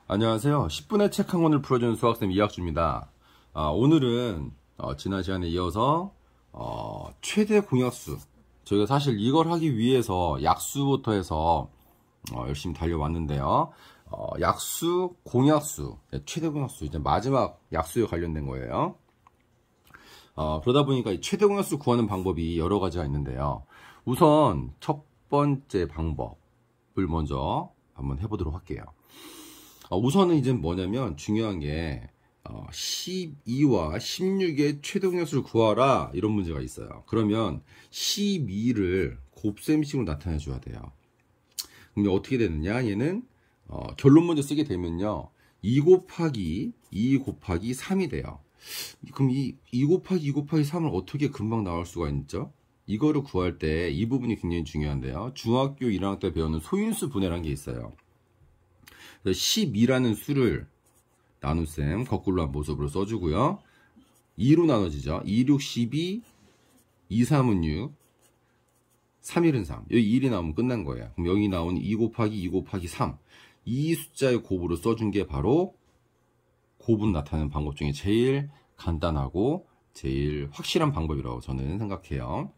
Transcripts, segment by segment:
안녕하세요. 10분의 책 한 권을 풀어주는 수학쌤 이학주입니다. 오늘은 지난 시간에 이어서 최대 공약수, 저희가 사실 이걸 하기 위해서 약수부터 해서 열심히 달려왔는데요. 약수, 공약수, 최대 공약수, 이제 마지막 약수에 관련된 거예요. 그러다 보니까 이 최대 공약수 구하는 방법이 여러 가지가 있는데요. 우선 첫 번째 방법을 먼저 한번 해보도록 할게요. 우선은 이제 뭐냐면 중요한 게 12와 16의 최대 공약수를 구하라 이런 문제가 있어요. 그러면 12를 곱셈식으로 나타내 줘야 돼요. 그럼 어떻게 되느냐, 얘는 결론 먼저 쓰게 되면요, 2 곱하기 3이 돼요. 그럼 이 2 곱하기 3을 어떻게 금방 나올 수가 있죠? 이거를 구할 때 이 부분이 굉장히 중요한데요. 중학교 1학년 때 배우는 소인수 분해라는 게 있어요. 12라는 수를 나눗셈 거꾸로 한 모습으로 써주고요. 2로 나눠지죠. 2, 6, 12, 2, 3은 6, 3, 1은 3. 여기 1이 나오면 끝난 거예요. 그럼 여기 나오는 2 곱하기 3. 이 숫자의 곱으로 써준 게 바로 곱을 나타내는 방법 중에 제일 간단하고 제일 확실한 방법이라고 저는 생각해요.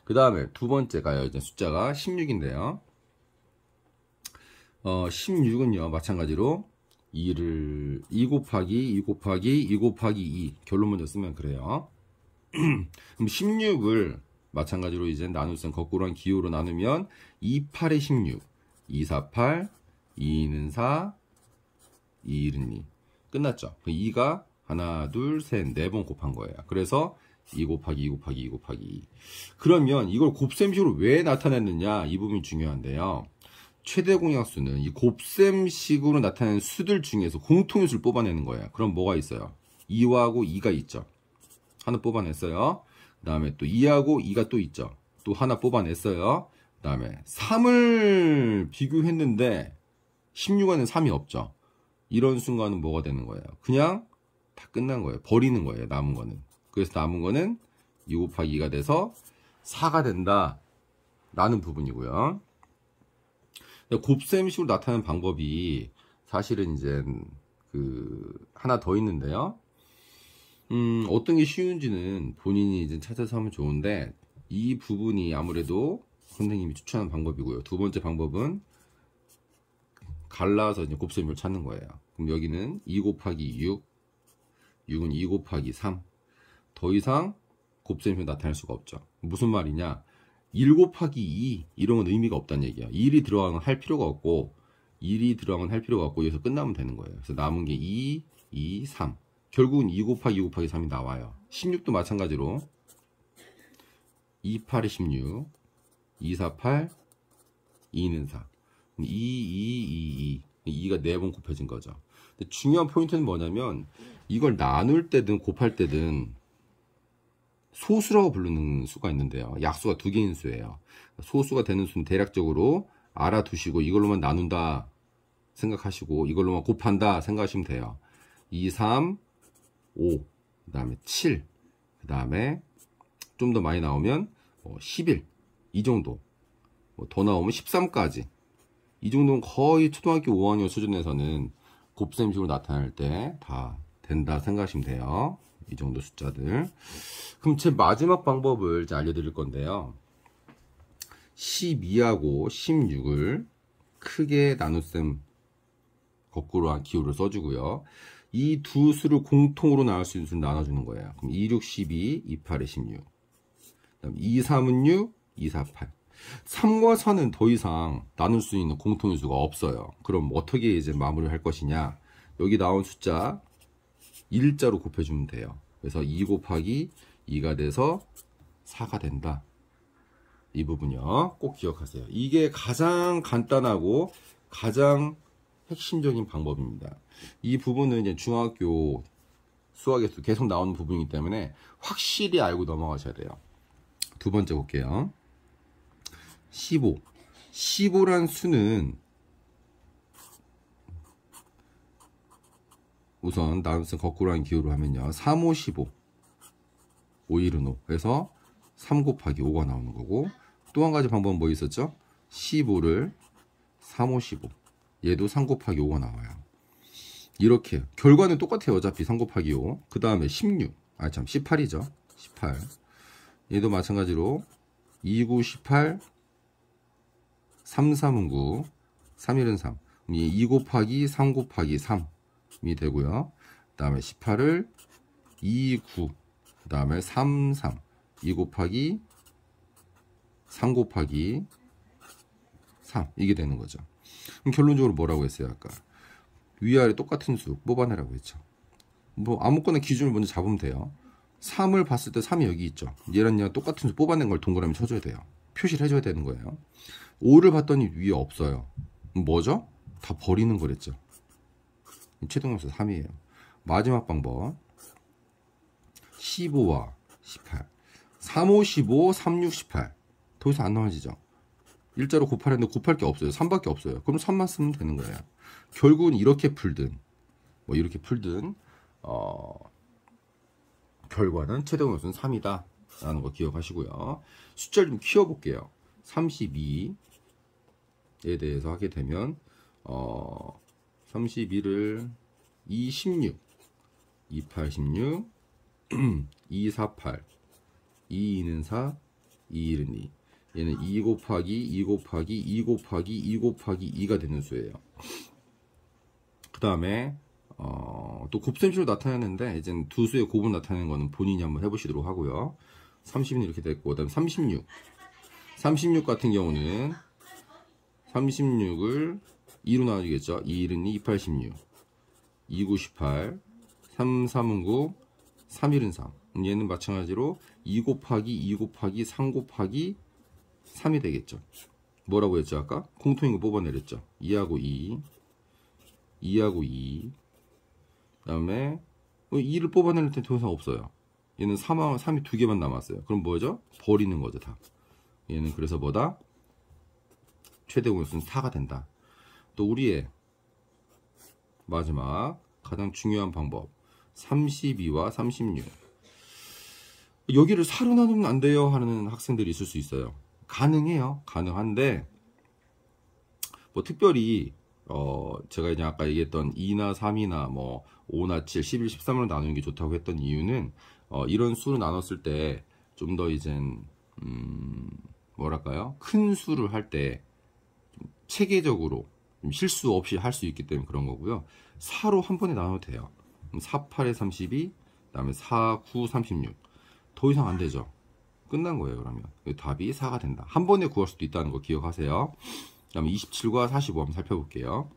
그 다음에 두 번째가요, 이제 숫자가 16인데요. 16은요, 마찬가지로 2 곱하기 2 결론 먼저 쓰면 그래요. 그럼 16을 마찬가지로 이제 나눗셈 거꾸로 한 기호로 나누면 2, 8에 16, 2, 4, 8, 2, 2는 4, 2, 1은 2. 끝났죠. 2가 하나, 둘, 셋, 4번 곱한 거예요. 그래서 2 곱하기 2. 그러면 이걸 곱셈식으로 왜 나타냈느냐, 이 부분이 중요한데요. 최대 공약수는 이 곱셈식으로 나타내는 수들 중에서 공통요수를 뽑아내는 거예요. 그럼 뭐가 있어요? 2하고 2가 있죠. 하나 뽑아냈어요. 그 다음에 또 2하고 2가 또 있죠. 또 하나 뽑아냈어요. 그 다음에 3을 비교했는데 16안에 3이 없죠. 이런 순간은 뭐가 되는 거예요? 그냥 다 끝난 거예요. 버리는 거예요, 남은 거는. 그래서 남은 거는 2 곱하기 2가 돼서 4가 된다 라는 부분이고요. 곱셈식으로 나타내는 방법이 사실은 이제 하나 더 있는데요. 어떤 게 쉬운지는 본인이 이제 찾아서 하면 좋은데, 이 부분이 아무래도 선생님이 추천하는 방법이고요. 두 번째 방법은 갈라서 이제 곱셈을 찾는 거예요. 그럼 여기는 2 곱하기 6은 2 곱하기 3. 더 이상 곱셈식으로 나타낼 수가 없죠. 무슨 말이냐? 1 곱하기 2 이런 건 의미가 없다는 얘기야. 1이 들어가면 할 필요가 없고, 1이 들어가면 할 필요가 없고, 여기서 끝나면 되는 거예요. 그래서 남은 게 2, 2, 3. 결국은 2 곱하기 3이 나와요. 16도 마찬가지로 2, 8에 16, 2, 4, 8, 2는 4. 2, 2가 4번 곱해진 거죠. 근데 중요한 포인트는 뭐냐면, 이걸 나눌 때든 곱할 때든 소수라고 부르는 수가 있는데요. 약수가 2개인 수예요. 소수가 되는 수는 대략적으로 알아두시고 이걸로만 나눈다 생각하시고 이걸로만 곱한다 생각하시면 돼요. 2, 3, 5, 그 다음에 7, 그 다음에 좀 더 많이 나오면 11, 이 정도, 더 나오면 13까지. 이 정도는 거의 초등학교 5학년 수준에서는 곱셈식으로 나타낼 때 다 된다 생각하시면 돼요. 이 정도 숫자들. 그럼 제 마지막 방법을 이제 알려드릴 건데요. 12하고 16을 크게 나눗셈 거꾸로 한 기호를 써주고요. 이 두 수를 공통으로 나눌 수 있는 수를 나눠주는 거예요. 그럼 2, 6, 12, 2, 8에 16. 그다음 2, 3은 6, 2, 4, 8. 3과 4는 더 이상 나눌 수 있는 공통요수가 없어요. 그럼 어떻게 이제 마무리를 할 것이냐? 여기 나온 숫자 일자로 곱해주면 돼요. 그래서 2 곱하기 2가 돼서 4가 된다. 이 부분요, 꼭 기억하세요. 이게 가장 간단하고 가장 핵심적인 방법입니다. 이 부분은 이제 중학교 수학에서 계속 나오는 부분이기 때문에 확실히 알고 넘어가셔야 돼요. 두 번째 볼게요. 15. 15란 수는 우선 나눗셈 거꾸로 한 기호로 하면요, 3, 5, 15. 5, 1은 5. 그래서 3 곱하기 5가 나오는 거고, 또 한 가지 방법은 뭐 있었죠? 15를 3, 5, 15. 얘도 3 곱하기 5가 나와요. 이렇게 결과는 똑같아요. 어차피 3 곱하기 5. 그 다음에 16. 18이죠. 18. 얘도 마찬가지로 2, 9, 18. 3, 3은 9. 3, 1은 3. 2 곱하기 3 곱하기 3이 되고요. 그 다음에 18을 2, 9. 그 다음에 3, 3. 2 곱하기 3 곱하기 3. 이게 되는 거죠. 그럼 결론적으로 뭐라고 했어요? 아까 위아래 똑같은 수 뽑아내라고 했죠. 뭐 아무거나 기준을 먼저 잡으면 돼요. 3을 봤을 때 3이 여기 있죠. 얘랑 얘랑 똑같은 수 뽑아낸 걸 동그라미 쳐줘야 돼요. 표시를 해줘야 되는 거예요. 5를 봤더니 위에 없어요. 뭐죠? 다 버리는 거랬죠. 최종함수 3이에요. 마지막 방법 15와 18. 3, 5, 15, 3, 6, 18. 더 이상 안 나와지죠. 일자로 곱하려는데 곱할 게 없어요. 3밖에 없어요. 그럼 3만 쓰면 되는 거예요. 결국은 이렇게 풀든 뭐 이렇게 풀든 결과는 최대공약수는 3이다 라는 거 기억하시고요. 숫자를 좀 키워볼게요. 32에 대해서 하게 되면 32를 2, 16 2, 8, 16 2, 4, 8 2, 2는 4 2, 1은 2. 얘는 2 곱하기 2 곱하기 2 곱하기 2 곱하기 2가 되는 수예요. 그 다음에 또 곱셈식으로 나타내는데 이제 두 수의 곱을 나타내는 거는 본인이 한번 해보시도록 하고요. 30은 이렇게 됐고, 그 다음에 36 같은 경우는 36을 2로 나눠주겠죠. 2, 1은 2, 2, 8, 16 2, 9, 18 3, 3은 9 3, 1은 3. 얘는 마찬가지로 2 곱하기 2 곱하기 3 곱하기 3이 되겠죠. 뭐라고 했죠? 아까 공통인 거 뽑아내렸죠. 2하고 2 2하고 2 그 다음에 2를 뽑아낼 때 더 이상 없어요. 얘는 3이 두 개만 남았어요. 그럼 뭐죠? 버리는 거죠. 다. 얘는 그래서 뭐다? 최대 공약수는 4가 된다. 또 우리의 마지막 가장 중요한 방법 32와 36. 여기를 4로 나누면 안 돼요 하는 학생들이 있을 수 있어요. 가능해요. 가능한데 뭐 특별히 제가 이제 아까 얘기했던 2나 3이나 뭐 5나 7, 11, 13으로 나누는 게 좋다고 했던 이유는 이런 수로 나눴을 때 좀 더 이젠 뭐랄까요? 큰 수를 할 때 체계적으로 좀 실수 없이 할 수 있기 때문에 그런 거고요. 4로 한 번에 나눠도 돼요. 4, 8에 32, 그 다음에 4, 9, 36. 더 이상 안 되죠. 끝난 거예요. 그러면 답이 4가 된다. 한 번에 구할 수도 있다는 거 기억하세요. 그 다음에 27과 45 한번 살펴볼게요.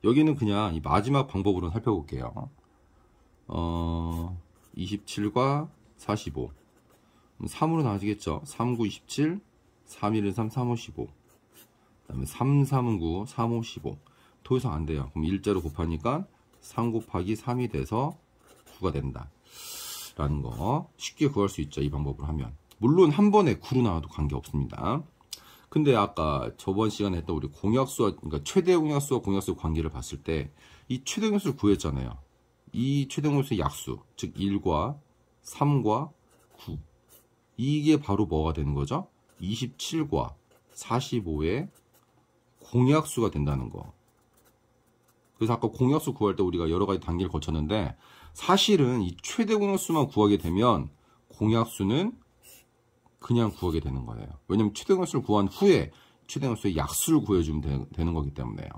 여기는 그냥 이 마지막 방법으로 살펴볼게요. 27과 45 3으로 나눠지겠죠. 3, 9, 27 3, 1은 3, 3, 5, 15 그 다음에 3, 3은 9 3, 5, 15 더 이상 안 돼요. 그럼 일자로 곱하니까 3 곱하기 3이 돼서 9가 된다 라는 거 쉽게 구할 수 있죠. 이 방법으로 하면. 물론 한 번에 9로 나와도 관계없습니다. 근데 아까 저번 시간에 했던 우리 공약수와, 그러니까 최대 공약수와 공약수의 관계를 봤을 때 이 최대 공약수를 구했잖아요. 이 최대 공약수의 약수, 즉 1과 3과 9. 이게 바로 뭐가 되는 거죠? 27과 45의 공약수가 된다는 거. 그래서 아까 공약수 구할 때 우리가 여러 가지 단계를 거쳤는데 사실은 이 최대 공약수만 구하게 되면 공약수는 그냥 구하게 되는 거예요. 왜냐면 최대 공약수를 구한 후에 최대 공약수의 약수를 구해주면 되는 거기 때문에요.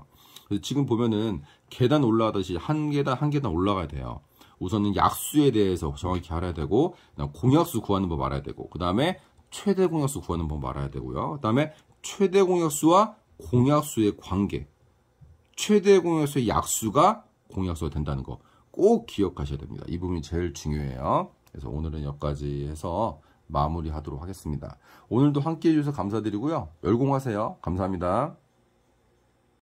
그래서 지금 보면은 계단 올라가듯이 한 계단 한 계단 올라가야 돼요. 우선은 약수에 대해서 정확히 알아야 되고, 공약수 구하는 법 알아야 되고, 그 다음에 최대 공약수 구하는 법 알아야 되고요. 그 다음에 최대 공약수와 공약수의 관계, 최대 공약수의 약수가 공약수가 된다는 거 꼭 기억하셔야 됩니다. 이 부분이 제일 중요해요. 그래서 오늘은 여기까지 해서 마무리하도록 하겠습니다. 오늘도 함께 해주셔서 감사드리고요. 열공하세요. 감사합니다.